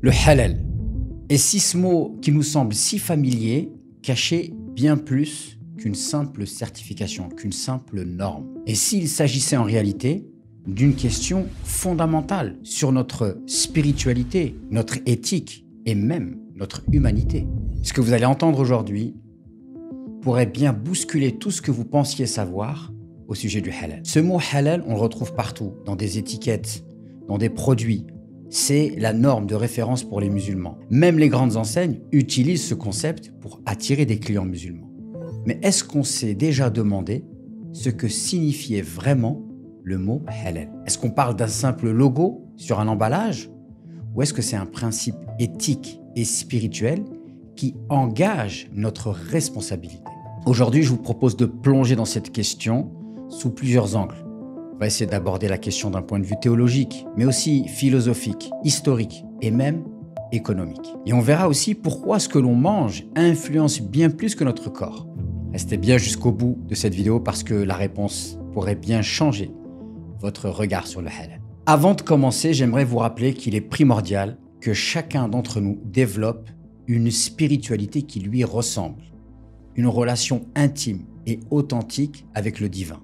Le halal. Et si ce mot qui nous semble si familier cachait bien plus qu'une simple certification, qu'une simple norme. Et s'il s'agissait en réalité d'une question fondamentale sur notre spiritualité, notre éthique et même notre humanité. Ce que vous allez entendre aujourd'hui pourrait bien bousculer tout ce que vous pensiez savoir au sujet du halal. Ce mot halal, on le retrouve partout, dans des étiquettes, dans des produits. C'est la norme de référence pour les musulmans. Même les grandes enseignes utilisent ce concept pour attirer des clients musulmans. Mais est-ce qu'on s'est déjà demandé ce que signifiait vraiment le mot halal? Est-ce qu'on parle d'un simple logo sur un emballage? Ou est-ce que c'est un principe éthique et spirituel qui engage notre responsabilité? Aujourd'hui, je vous propose de plonger dans cette question sous plusieurs angles. On va essayer d'aborder la question d'un point de vue théologique, mais aussi philosophique, historique et même économique. Et on verra aussi pourquoi ce que l'on mange influence bien plus que notre corps. Restez bien jusqu'au bout de cette vidéo parce que la réponse pourrait bien changer votre regard sur le halal. Avant de commencer, j'aimerais vous rappeler qu'il est primordial que chacun d'entre nous développe une spiritualité qui lui ressemble, une relation intime et authentique avec le divin,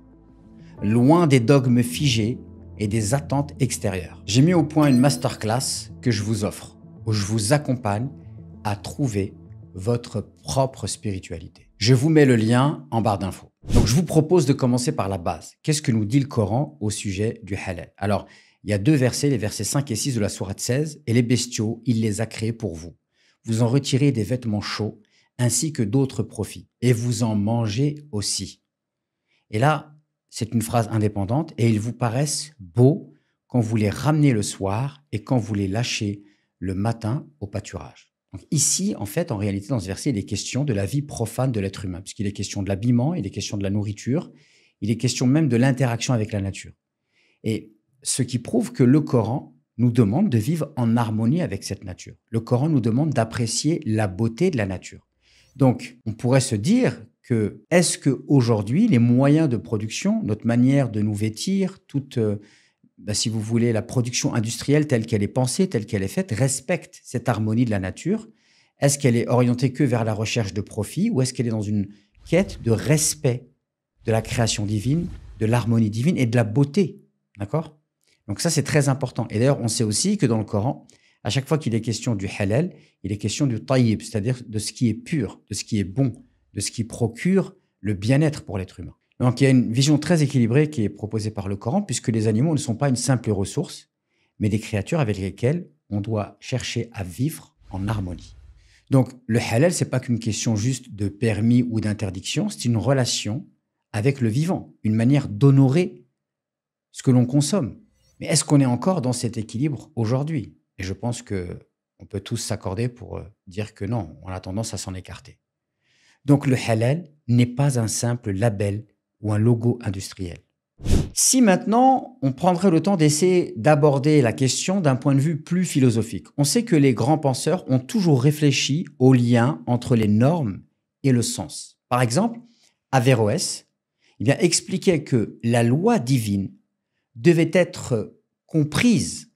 loin des dogmes figés et des attentes extérieures. J'ai mis au point une masterclass que je vous offre, où je vous accompagne à trouver votre propre spiritualité. Je vous mets le lien en barre d'infos. Donc je vous propose de commencer par la base. Qu'est-ce que nous dit le Coran au sujet du halal? Alors, il y a deux versets, les versets 5 et 6 de la sourate 16, et les bestiaux, il les a créés pour vous. Vous en retirez des vêtements chauds, ainsi que d'autres profits, et vous en mangez aussi. Et là, c'est une phrase indépendante et ils vous paraissent beaux quand vous les ramenez le soir et quand vous les lâchez le matin au pâturage. Donc ici, en fait, en réalité, dans ce verset, il est question de la vie profane de l'être humain, puisqu'il est question de l'habillement, il est question de la nourriture, il est question même de l'interaction avec la nature. Et ce qui prouve que le Coran nous demande de vivre en harmonie avec cette nature. Le Coran nous demande d'apprécier la beauté de la nature. Donc, on pourrait se dire que est-ce qu'aujourd'hui, les moyens de production, notre manière de nous vêtir, toute, si vous voulez, la production industrielle telle qu'elle est pensée, telle qu'elle est faite, respecte cette harmonie de la nature? Est-ce qu'elle est orientée que vers la recherche de profit ou est-ce qu'elle est dans une quête de respect de la création divine, de l'harmonie divine et de la beauté? D'accord? Donc ça, c'est très important. Et d'ailleurs, on sait aussi que dans le Coran, à chaque fois qu'il est question du halal, il est question du tayyib, c'est-à-dire de ce qui est pur, de ce qui est bon, de ce qui procure le bien-être pour l'être humain. Donc il y a une vision très équilibrée qui est proposée par le Coran, puisque les animaux ne sont pas une simple ressource, mais des créatures avec lesquelles on doit chercher à vivre en harmonie. Donc le halal, c'est pas qu'une question juste de permis ou d'interdiction, c'est une relation avec le vivant, une manière d'honorer ce que l'on consomme. Mais est-ce qu'on est encore dans cet équilibre aujourd'hui? Et je pense qu'on peut tous s'accorder pour dire que non, on a tendance à s'en écarter. Donc le halal n'est pas un simple label ou un logo industriel. Si maintenant, on prendrait le temps d'essayer d'aborder la question d'un point de vue plus philosophique, on sait que les grands penseurs ont toujours réfléchi au lien entre les normes et le sens. Par exemple, Averroès expliquait que la loi divine devait être comprise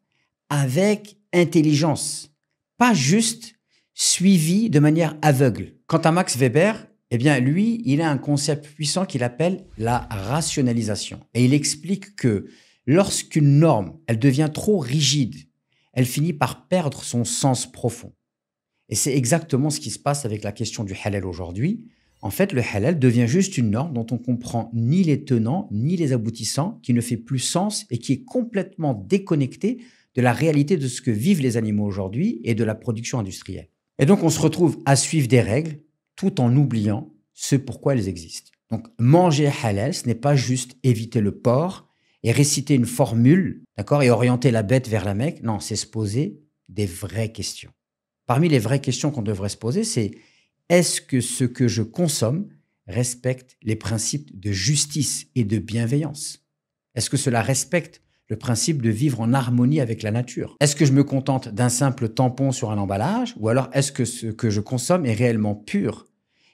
avec intelligence, pas juste suivie de manière aveugle. Quant à Max Weber, lui, il a un concept puissant qu'il appelle la rationalisation. Et il explique que lorsqu'une norme, elle devient trop rigide, elle finit par perdre son sens profond. Et c'est exactement ce qui se passe avec la question du halal aujourd'hui. En fait, le halal devient juste une norme dont on comprend ni les tenants, ni les aboutissants, qui ne fait plus sens et qui est complètement déconnecté de la réalité de ce que vivent les animaux aujourd'hui et de la production industrielle. Et donc, on se retrouve à suivre des règles tout en oubliant ce pourquoi elles existent. Donc, manger halal, ce n'est pas juste éviter le porc et réciter une formule, d'accord, et orienter la bête vers la Mecque. Non, c'est se poser des vraies questions. Parmi les vraies questions qu'on devrait se poser, c'est est-ce que ce que je consomme respecte les principes de justice et de bienveillance? Est-ce que cela respecte le principe de vivre en harmonie avec la nature? Est-ce que je me contente d'un simple tampon sur un emballage ou alors est-ce que ce que je consomme est réellement pur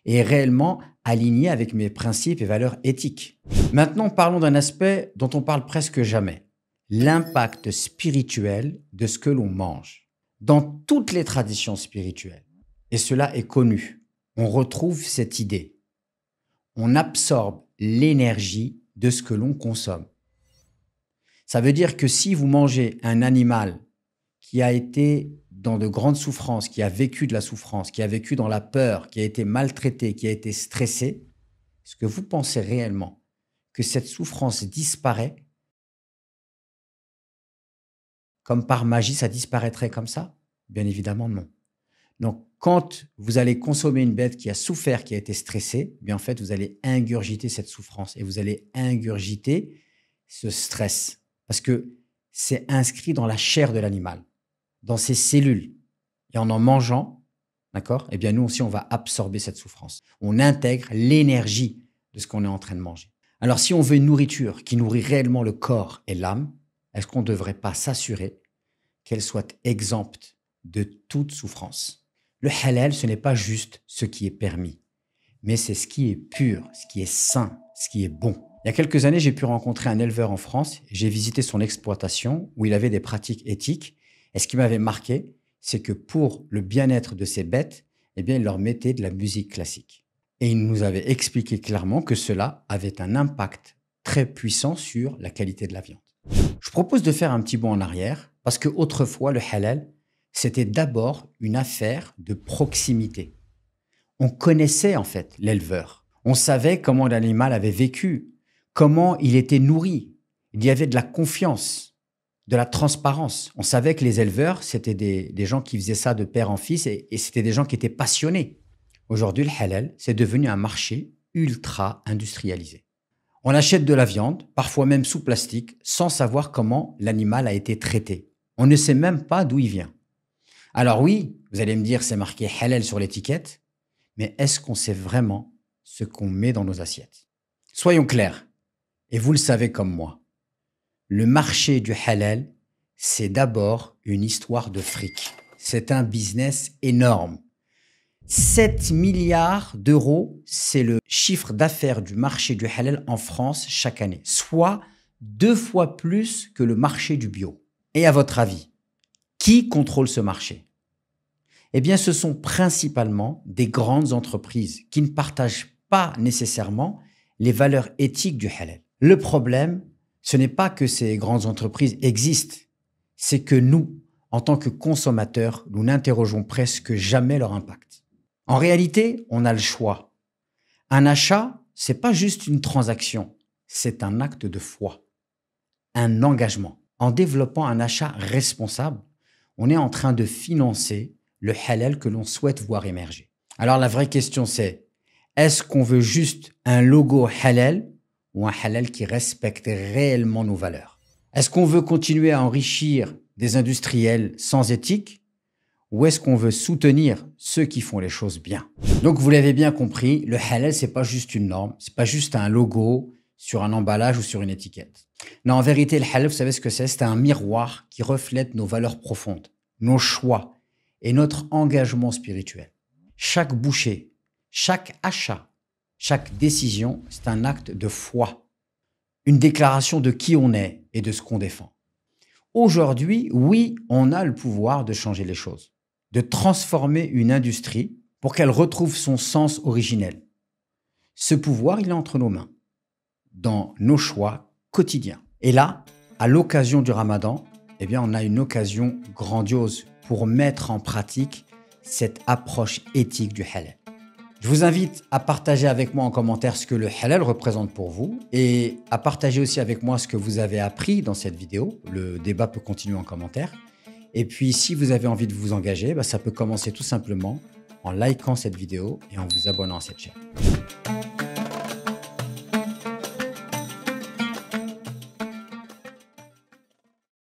et est réellement aligné avec mes principes et valeurs éthiques? Maintenant, parlons d'un aspect dont on parle presque jamais, l'impact spirituel de ce que l'on mange. Dans toutes les traditions spirituelles, et cela est connu, on retrouve cette idée. On absorbe l'énergie de ce que l'on consomme. Ça veut dire que si vous mangez un animal qui a été dans de grandes souffrances, qui a vécu de la souffrance, qui a vécu dans la peur, qui a été maltraité, qui a été stressé, est-ce que vous pensez réellement que cette souffrance disparaît comme par magie, ça disparaîtrait comme ça? Bien évidemment, non. Donc, quand vous allez consommer une bête qui a souffert, qui a été stressée, bien en fait, vous allez ingurgiter cette souffrance et vous allez ingurgiter ce stress parce que c'est inscrit dans la chair de l'animal, dans ses cellules. Et en mangeant, d'accord, eh bien, nous aussi, on va absorber cette souffrance. On intègre l'énergie de ce qu'on est en train de manger. Alors, si on veut une nourriture qui nourrit réellement le corps et l'âme, est-ce qu'on ne devrait pas s'assurer qu'elle soit exempte de toute souffrance? Le halal, ce n'est pas juste ce qui est permis, mais c'est ce qui est pur, ce qui est sain, ce qui est bon. Il y a quelques années, j'ai pu rencontrer un éleveur en France. J'ai visité son exploitation où il avait des pratiques éthiques. Et ce qui m'avait marqué, c'est que pour le bien-être de ses bêtes, eh bien, il leur mettait de la musique classique. Et il nous avait expliqué clairement que cela avait un impact très puissant sur la qualité de la viande. Je propose de faire un petit bond en arrière parce que autrefois, le halal, c'était d'abord une affaire de proximité. On connaissait en fait l'éleveur. On savait comment l'animal avait vécu, comment il était nourri. Il y avait de la confiance, de la transparence. On savait que les éleveurs, c'était des gens qui faisaient ça de père en fils et c'était des gens qui étaient passionnés. Aujourd'hui, le halal, c'est devenu un marché ultra industrialisé. On achète de la viande, parfois même sous plastique, sans savoir comment l'animal a été traité. On ne sait même pas d'où il vient. Alors oui, vous allez me dire, c'est marqué halal sur l'étiquette, mais est-ce qu'on sait vraiment ce qu'on met dans nos assiettes? Soyons clairs, et vous le savez comme moi, le marché du halal, c'est d'abord une histoire de fric. C'est un business énorme. 7 milliards d'euros, c'est le chiffre d'affaires du marché du halal en France chaque année, soit 2 fois plus que le marché du bio. Et à votre avis, qui contrôle ce marché? Eh bien, ce sont principalement des grandes entreprises qui ne partagent pas nécessairement les valeurs éthiques du halal. Le problème, ce n'est pas que ces grandes entreprises existent, c'est que nous, en tant que consommateurs, nous n'interrogeons presque jamais leur impact. En réalité, on a le choix. Un achat, c'est pas juste une transaction, c'est un acte de foi, un engagement. En développant un achat responsable, on est en train de financer le halal que l'on souhaite voir émerger. Alors la vraie question c'est, est-ce qu'on veut juste un logo halal ou un halal qui respecte réellement nos valeurs? Est-ce qu'on veut continuer à enrichir des industriels sans éthique ou est-ce qu'on veut soutenir ceux qui font les choses bien? Donc vous l'avez bien compris, le halal c'est pas juste une norme, c'est pas juste un logo sur un emballage ou sur une étiquette. Non, en vérité, le halal, vous savez ce que c'est? C'est un miroir qui reflète nos valeurs profondes, nos choix et notre engagement spirituel. Chaque bouchée, chaque achat, chaque décision, c'est un acte de foi, une déclaration de qui on est et de ce qu'on défend. Aujourd'hui, oui, on a le pouvoir de changer les choses, de transformer une industrie pour qu'elle retrouve son sens originel. Ce pouvoir, il est entre nos mains, dans nos choix quotidiens. Et là, à l'occasion du Ramadan, eh bien, on a une occasion grandiose pour mettre en pratique cette approche éthique du halal. Je vous invite à partager avec moi en commentaire ce que le halal représente pour vous et à partager aussi avec moi ce que vous avez appris dans cette vidéo. Le débat peut continuer en commentaire. Et puis, si vous avez envie de vous engager, ça peut commencer tout simplement en likant cette vidéo et en vous abonnant à cette chaîne.